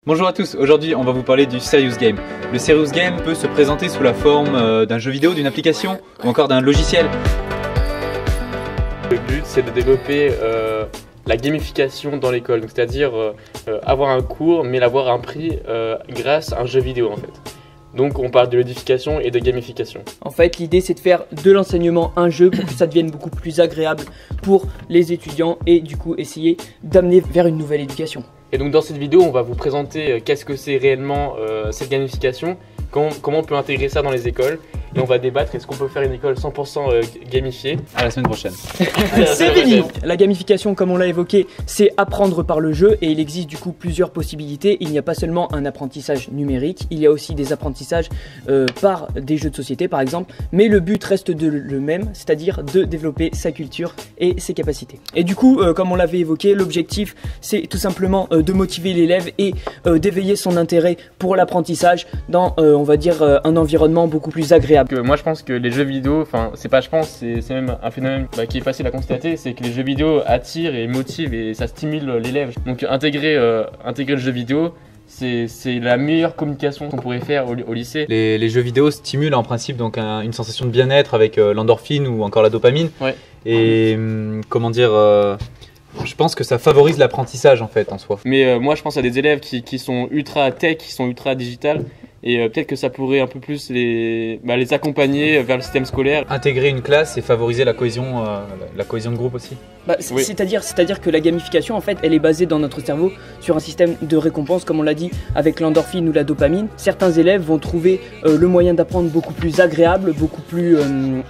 Bonjour à tous, aujourd'hui on va vous parler du Serious Game. Le Serious Game peut se présenter sous la forme d'un jeu vidéo, d'une application ou encore d'un logiciel. Le but c'est de développer la gamification dans l'école, c'est-à-dire avoir un cours mais l'avoir à un prix grâce à un jeu vidéo en fait. Donc on parle de ludification et de gamification. En fait, l'idée c'est de faire de l'enseignement un jeu pour que ça devienne beaucoup plus agréable pour les étudiants et du coup essayer d'amener vers une nouvelle éducation. Et donc dans cette vidéo, on va vous présenter qu'est-ce que c'est réellement cette gamification, comment on peut intégrer ça dans les écoles. Et on va débattre, est-ce qu'on peut faire une école 100% gamifiée. À la semaine prochaine. C'est fini. La gamification, comme on l'a évoqué, c'est apprendre par le jeu et il existe du coup plusieurs possibilités. Il n'y a pas seulement un apprentissage numérique, il y a aussi des apprentissages par des jeux de société par exemple. Mais le but reste le même, c'est-à-dire de développer sa culture et ses capacités. Et du coup, comme on l'avait évoqué, l'objectif c'est tout simplement de motiver l'élève et d'éveiller son intérêt pour l'apprentissage dans, on va dire, un environnement beaucoup plus agréable. Moi je pense que les jeux vidéo, enfin c'est pas je pense, c'est même un phénomène qui est facile à constater, c'est que les jeux vidéo attirent et motivent et ça stimule l'élève. Donc intégrer le jeu vidéo, c'est la meilleure communication qu'on pourrait faire au lycée. Les jeux vidéo stimulent en principe donc une sensation de bien-être avec l'endorphine ou encore la dopamine. Ouais. Et comment dire, je pense que ça favorise l'apprentissage en fait en soi. Mais moi je pense à des élèves qui sont ultra tech, qui sont ultra digital. Et peut-être que ça pourrait un peu plus les accompagner vers le système scolaire. Intégrer une classe et favoriser la cohésion de groupe aussi. Oui. C'est-à-dire que la gamification, en fait, elle est basée dans notre cerveau sur un système de récompense, comme on l'a dit, avec l'endorphine ou la dopamine. Certains élèves vont trouver le moyen d'apprendre beaucoup plus agréable, beaucoup plus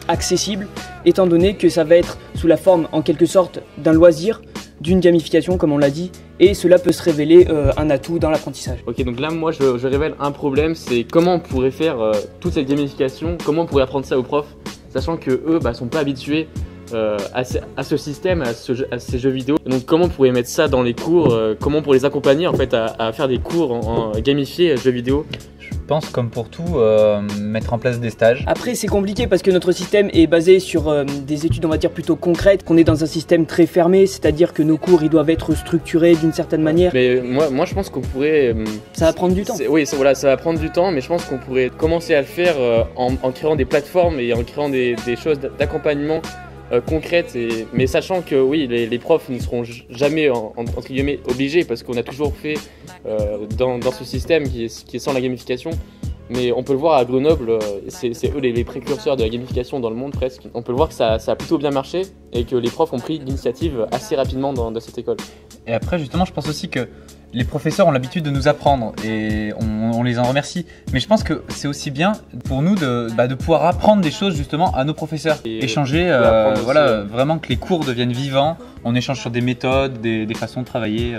accessible, étant donné que ça va être sous la forme, en quelque sorte, d'un loisir, d'une gamification, comme on l'a dit, et cela peut se révéler un atout dans l'apprentissage. Ok, donc là, moi, je révèle un problème, c'est comment on pourrait faire toute cette gamification, comment on pourrait apprendre ça aux profs, sachant que eux sont pas habitués à ce système, à ces jeux vidéo. Donc comment on pourrait mettre ça dans les cours, comment on pourrait les accompagner en fait à faire des cours en gamifiés jeux vidéo. Je pense comme pour tout, mettre en place des stages. Après c'est compliqué parce que notre système est basé sur des études on va dire plutôt concrètes, qu'on est dans un système très fermé, c'est-à-dire que nos cours ils doivent être structurés d'une certaine manière. Mais moi je pense qu'on pourrait... ça va prendre du temps. Oui voilà, ça va prendre du temps, mais je pense qu'on pourrait commencer à le faire en créant des plateformes et en créant des choses d'accompagnement concrètes, mais sachant que oui, les profs ne seront jamais entre guillemets obligés parce qu'on a toujours fait dans ce système qui est sans la gamification. Mais on peut le voir à Grenoble, c'est eux les précurseurs de la gamification dans le monde presque. On peut le voir que ça a plutôt bien marché et que les profs ont pris l'initiative assez rapidement dans cette école. Et après justement je pense aussi que les professeurs ont l'habitude de nous apprendre et on les en remercie. Mais je pense que c'est aussi bien pour nous de pouvoir apprendre des choses justement à nos professeurs. Et échanger, voilà, vraiment que les cours deviennent vivants, on échange sur des méthodes, des façons de travailler.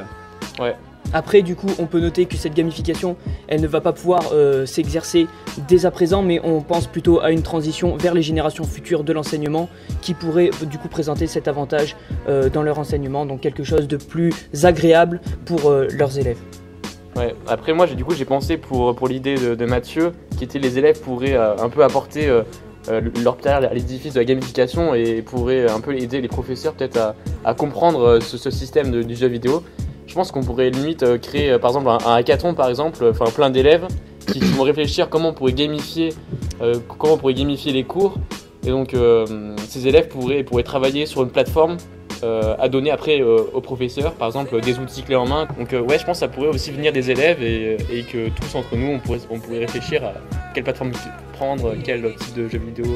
Ouais. Après du coup on peut noter que cette gamification elle ne va pas pouvoir s'exercer dès à présent, mais on pense plutôt à une transition vers les générations futures de l'enseignement qui pourraient du coup présenter cet avantage dans leur enseignement, donc quelque chose de plus agréable pour leurs élèves. Ouais. Après moi j'ai pensé pour l'idée de Mathieu qui était les élèves pourraient un peu apporter leur pierre à l'édifice de la gamification et pourraient un peu aider les professeurs peut-être à comprendre ce système du jeu vidéo. Je pense qu'on pourrait limite créer par exemple un hackathon par exemple, plein d'élèves qui vont réfléchir comment on pourrait gamifier les cours. Et donc ces élèves pourraient travailler sur une plateforme à donner après aux professeurs, par exemple des outils clés en main. Donc ouais, je pense que ça pourrait aussi venir des élèves et que tous entre nous on pourrait réfléchir à quelle plateforme prendre, quel type de jeu vidéo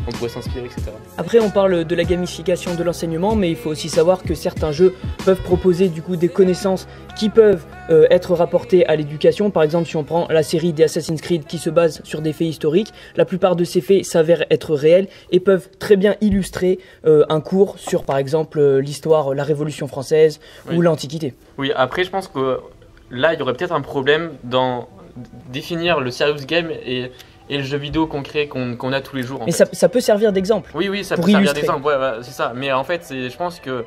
on pourrait s'inspirer, etc. Après on parle de la gamification de l'enseignement, mais il faut aussi savoir que certains jeux peuvent proposer du coup des connaissances qui peuvent être rapportées à l'éducation. Par exemple si on prend la série des Assassin's Creed qui se base sur des faits historiques, la plupart de ces faits s'avèrent être réels et peuvent très bien illustrer un cours sur par exemple l'histoire, la Révolution française ou l'Antiquité. Oui, après je pense que là il y aurait peut-être un problème dans définir le serious game et le jeu vidéo concret qu'on a tous les jours. Mais ça peut servir d'exemple. Oui, ça peut servir d'exemple, ouais, c'est ça. Mais en fait, je pense que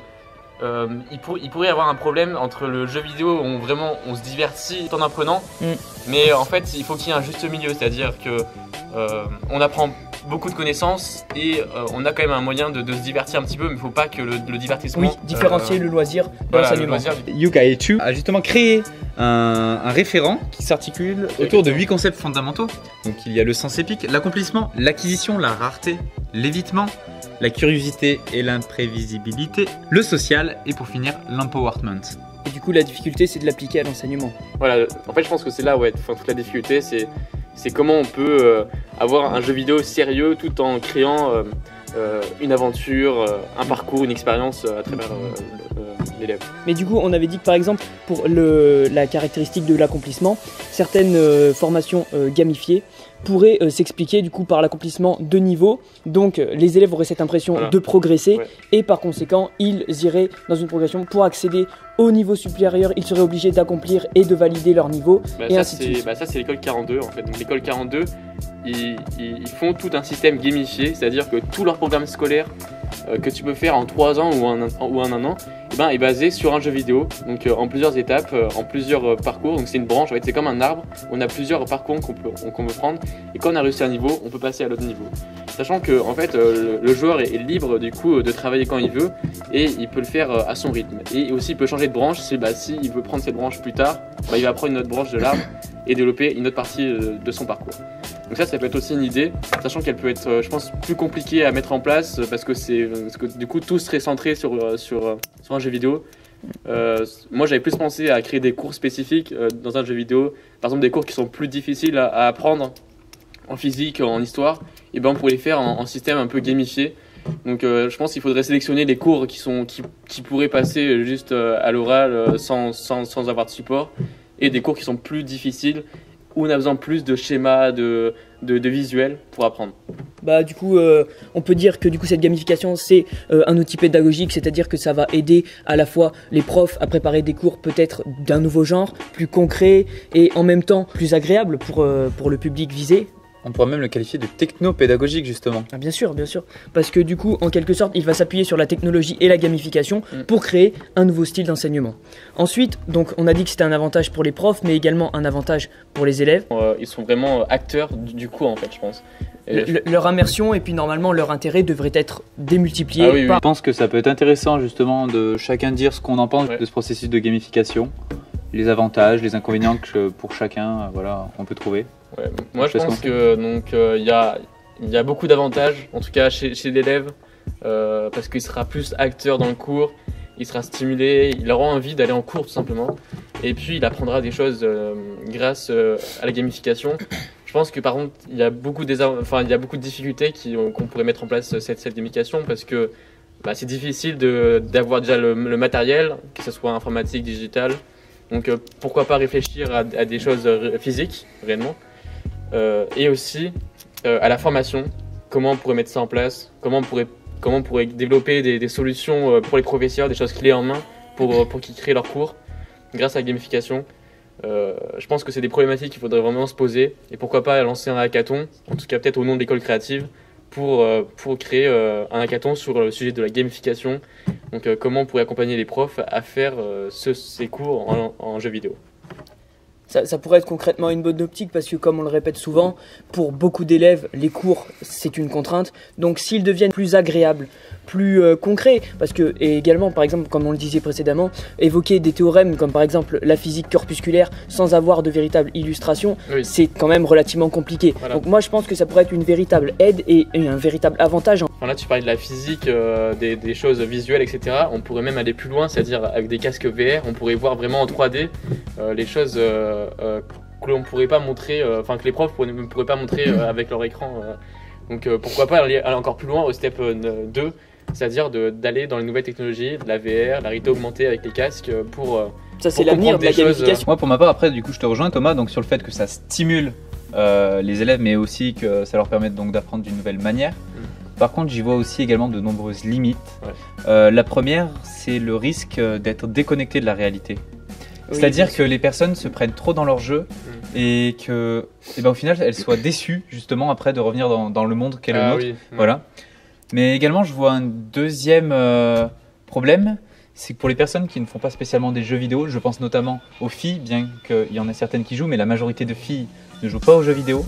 il pourrait y avoir un problème entre le jeu vidéo où on se divertit tout en apprenant, mais en fait, il faut qu'il y ait un juste milieu, c'est-à-dire que on apprend beaucoup de connaissances et on a quand même un moyen de se divertir un petit peu, mais il ne faut pas que le divertissement... Oui, différencier le loisir de l'enseignement. Yuka-Echu a justement créé un référent qui s'articule autour de 8 concepts fondamentaux. Donc il y a le sens épique, l'accomplissement, l'acquisition, la rareté, l'évitement, la curiosité et l'imprévisibilité, le social et pour finir l'empowerment. Et du coup la difficulté c'est de l'appliquer à l'enseignement. Voilà, en fait je pense que c'est là toute la difficulté, c'est comment on peut avoir un jeu vidéo sérieux tout en créant une aventure, un parcours, une expérience à travers l'élève. Mais du coup, on avait dit que par exemple, pour la caractéristique de l'accomplissement, certaines formations gamifiées pourraient s'expliquer du coup par l'accomplissement de niveaux. Donc les élèves auraient cette impression de progresser et par conséquent, ils iraient dans une progression pour accéder au niveau supérieur, ils seraient obligés d'accomplir et de valider leur niveau et ainsi de suite. Ça c'est l'école 42 en fait. Donc l'école 42, ils font tout un système gamifié, c'est-à-dire que tout leur programme scolaire que tu peux faire en 3 ans ou en un an est basé sur un jeu vidéo, donc en plusieurs étapes, en plusieurs parcours. Donc c'est une branche, en fait, c'est comme un arbre, on a plusieurs parcours qu'on peut prendre et quand on a réussi un niveau, on peut passer à l'autre niveau. Sachant que en fait, le joueur est libre du coup de travailler quand il veut et il peut le faire à son rythme. Et aussi il peut changer de branche si il veut prendre cette branche plus tard, il va prendre une autre branche de l'arbre et développer une autre partie de son parcours. Donc ça peut être aussi une idée, sachant qu'elle peut être, je pense, plus compliquée à mettre en place parce que du coup tout serait centré sur un jeu vidéo. Moi j'avais plus pensé à créer des cours spécifiques dans un jeu vidéo, par exemple des cours qui sont plus difficiles à apprendre en physique, en histoire, et on pourrait les faire en système un peu gamifié. Donc je pense qu'il faudrait sélectionner les cours qui pourraient passer juste à l'oral sans avoir de support, et des cours qui sont plus difficiles où on a besoin plus de schémas, de visuels pour apprendre. Du coup, on peut dire que du coup cette gamification c'est un outil pédagogique, c'est-à-dire que ça va aider à la fois les profs à préparer des cours peut-être d'un nouveau genre, plus concrets et en même temps plus agréables pour le public visé. On pourrait même le qualifier de techno-pédagogique justement. Ah, bien sûr, parce que du coup, en quelque sorte, il va s'appuyer sur la technologie et la gamification pour créer un nouveau style d'enseignement. Ensuite, donc, on a dit que c'était un avantage pour les profs, mais également un avantage pour les élèves. Ils sont vraiment acteurs du cours en fait, je pense. Leur immersion et puis normalement leur intérêt devrait être démultiplié. Ah oui. Je pense que ça peut être intéressant justement de chacun dire ce qu'on en pense de ce processus de gamification, les avantages, les inconvénients que pour chacun, on peut trouver. Ouais, moi je pense que il y a beaucoup d'avantages, en tout cas chez l'élève, parce qu'il sera plus acteur dans le cours, il sera stimulé, il aura envie d'aller en cours tout simplement, et puis il apprendra des choses grâce à la gamification. Je pense que par contre il y a beaucoup de difficultés qu'on pourrait mettre en place cette gamification, parce que c'est difficile d'avoir déjà le matériel, que ce soit informatique, digital. Donc pourquoi pas réfléchir à des choses physiques réellement. Et aussi à la formation, comment on pourrait mettre ça en place, comment on pourrait développer des solutions pour les professeurs, des choses clés en main pour qu'ils créent leurs cours grâce à la gamification. Je pense que c'est des problématiques qu'il faudrait vraiment se poser, et pourquoi pas lancer un hackathon, en tout cas peut-être au nom de l'école créative, pour créer un hackathon sur le sujet de la gamification. Donc comment on pourrait accompagner les profs à faire ces cours en jeux vidéo. Ça pourrait être concrètement une bonne optique, parce que comme on le répète souvent, pour beaucoup d'élèves, les cours c'est une contrainte. Donc s'ils deviennent plus agréables, plus concrets, parce que, et également par exemple, comme on le disait précédemment, évoquer des théorèmes comme par exemple la physique corpusculaire sans avoir de véritable illustration, c'est quand même relativement compliqué. Voilà. Donc moi je pense que ça pourrait être une véritable aide et un véritable avantage. Là tu parlais de la physique, des choses visuelles, etc. On pourrait même aller plus loin, c'est-à-dire avec des casques VR, on pourrait voir vraiment en 3D les choses que l'on pourrait pas montrer, que les profs ne pourraient pas montrer avec leur écran. Donc pourquoi pas aller encore plus loin au step 2, c'est-à-dire d'aller dans les nouvelles technologies, de la VR, la réalité augmentée avec les casques pour ça c'est l'avenir de la gamification. Moi pour ma part, après du coup je te rejoins Thomas, donc sur le fait que ça stimule les élèves, mais aussi que ça leur permette donc d'apprendre d'une nouvelle manière. Par contre, j'y vois aussi également de nombreuses limites. La première, c'est le risque d'être déconnecté de la réalité. C'est-à-dire que les personnes se prennent trop dans leur jeu et que, au final, elles soient déçues justement après de revenir dans le monde qu'est le nôtre. Voilà. Mais également, je vois un deuxième problème, c'est que pour les personnes qui ne font pas spécialement des jeux vidéo, je pense notamment aux filles, bien qu'il y en ait certaines qui jouent, mais la majorité de filles ne jouent pas aux jeux vidéo.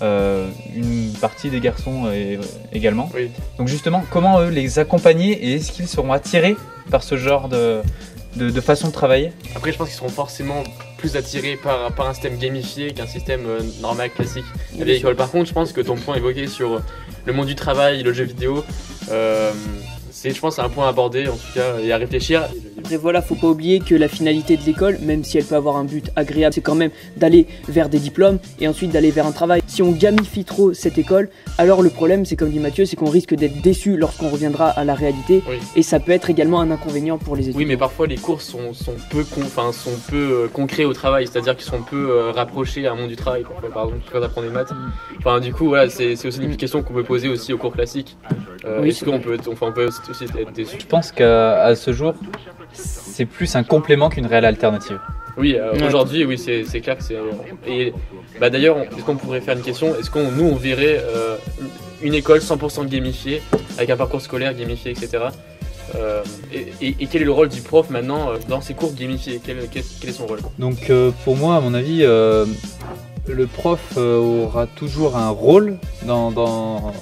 une partie des garçons également. Oui. Donc justement, comment eux les accompagner et est-ce qu'ils seront attirés par ce genre de façon de travailler? Après, je pense qu'ils seront forcément plus attirés par un système gamifié qu'un système normal, classique à l'école. Par contre, je pense que ton point évoqué sur le monde du travail, le jeu vidéo, je pense, c'est un point à aborder en tout cas et à réfléchir. Après voilà, faut pas oublier que la finalité de l'école, même si elle peut avoir un but agréable, c'est quand même d'aller vers des diplômes et ensuite d'aller vers un travail. Si on gamifie trop cette école, alors le problème, c'est comme dit Mathieu, c'est qu'on risque d'être déçu lorsqu'on reviendra à la réalité, Oui. et ça peut être également un inconvénient pour les étudiants. Oui, mais parfois les cours sont peu concrets au travail, c'est-à-dire qu'ils sont peu rapprochés à un monde du travail. Parfois, par exemple, quand on apprend des maths. Enfin, du coup, voilà, c'est aussi une question qu'on peut poser aussi aux cours classiques. Oui, Est-ce qu'on peut aussi être déçu? Je pense qu'à ce jour, c'est plus un complément qu'une réelle alternative. Oui, aujourd'hui, oui, c'est clair que c'est. Et d'ailleurs, est-ce qu'on pourrait faire une question? Est-ce qu'on on verrait une école 100% gamifiée, avec un parcours scolaire gamifié, etc. Et quel est le rôle du prof maintenant dans ces cours gamifiés? Quel est son rôle? Donc pour moi, à mon avis, le prof aura toujours un rôle dans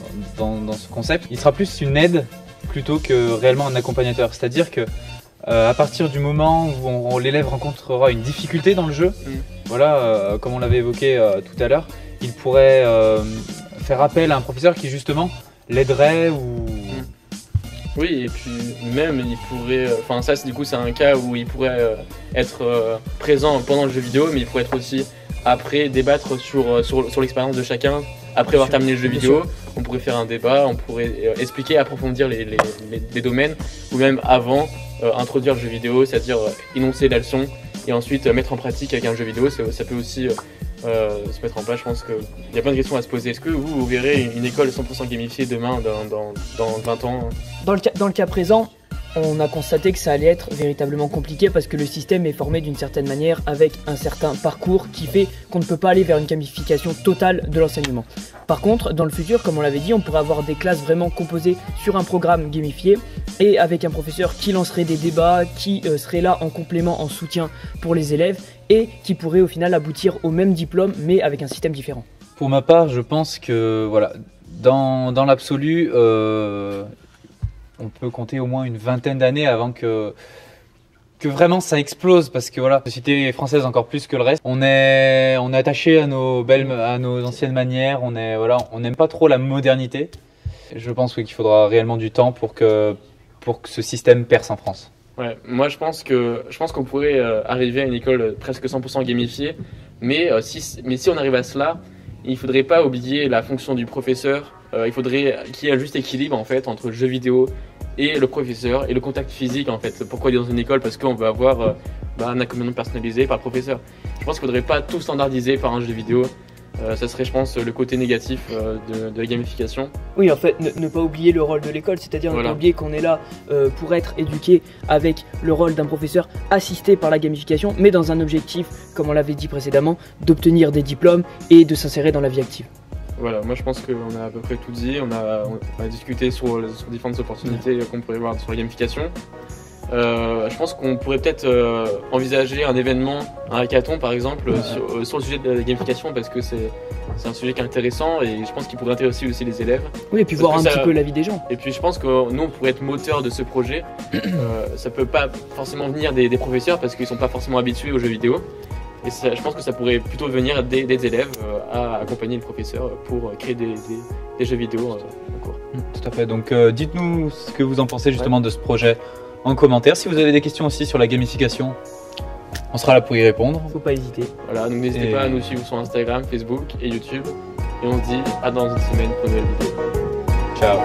ce concept. Il sera plus une aide plutôt que réellement un accompagnateur. C'est-à-dire que à partir du moment où l'élève rencontrera une difficulté dans le jeu, voilà, comme on l'avait évoqué tout à l'heure, il pourrait faire appel à un professeur qui justement l'aiderait ou... Oui, et puis même il pourrait, enfin ça du coup c'est un cas où il pourrait être présent pendant le jeu vidéo, mais il pourrait être aussi après débattre sur l'expérience de chacun. Après avoir terminé le jeu vidéo, on pourrait faire un débat, on pourrait expliquer, approfondir les domaines, ou même avant introduire le jeu vidéo, c'est-à-dire énoncer la leçon et ensuite mettre en pratique avec un jeu vidéo. Ça peut aussi se mettre en place. Je pense qu'il y a plein de questions à se poser. Est-ce que vous verrez une école 100% gamifiée demain, dans 20 ans? Dans le cas présent, on a constaté que ça allait être véritablement compliqué parce que le système est formé d'une certaine manière avec un certain parcours qui fait qu'on ne peut pas aller vers une gamification totale de l'enseignement. Par contre, dans le futur, comme on l'avait dit, on pourrait avoir des classes vraiment composées sur un programme gamifié et avec un professeur qui lancerait des débats, qui serait là en complément, en soutien pour les élèves et qui pourrait au final aboutir au même diplôme mais avec un système différent. Pour ma part, je pense que voilà, dans l'absolu, on peut compter au moins une vingtaine d'années avant que vraiment ça explose, parce que voilà, la société française encore plus que le reste, on est attaché à nos anciennes manières, on n'aime pas trop la modernité. Je pense qu'il faudra réellement du temps pour que ce système perce en France. Ouais, moi je pense qu'on pourrait arriver à une école presque 100% gamifiée, mais si on arrive à cela, il faudrait pas oublier la fonction du professeur. Il faudrait qu'il y ait un juste équilibre en fait entre le jeu vidéo et le professeur et le contact physique en fait. Pourquoi il est dans une école? Parce qu'on veut avoir un accompagnement personnalisé par le professeur. Je pense qu'il ne faudrait pas tout standardiser par un jeu vidéo. Ça serait, je pense, le côté négatif de la gamification. Oui, en fait, ne pas oublier le rôle de l'école, c'est-à-dire ne pas oublier qu'on est là pour être éduqué avec le rôle d'un professeur assisté par la gamification, mais dans un objectif, comme on l'avait dit précédemment, d'obtenir des diplômes et de s'insérer dans la vie active. Voilà, moi je pense qu'on a à peu près tout dit, on a discuté sur différentes opportunités qu'on pourrait voir sur la gamification. Je pense qu'on pourrait peut-être envisager un événement, un hackathon par exemple, sur le sujet de la gamification, parce que c'est un sujet qui est intéressant et je pense qu'il pourrait intéresser aussi les élèves. Oui, et puis voir un petit peu l'avis des gens. Et puis je pense que nous on pourrait être moteur de ce projet. Ça peut pas forcément venir des professeurs parce qu'ils sont pas forcément habitués aux jeux vidéo. Et je pense que ça pourrait plutôt venir des élèves à accompagner le professeur pour créer des jeux vidéo en cours. Tout à fait, donc dites-nous ce que vous en pensez justement de ce projet en commentaire. Si vous avez des questions aussi sur la gamification, on sera là pour y répondre. Faut pas hésiter. Voilà, donc n'hésitez pas à nous suivre sur Instagram, Facebook et YouTube. Et on se dit à dans une semaine pour une nouvelle vidéo. Ciao.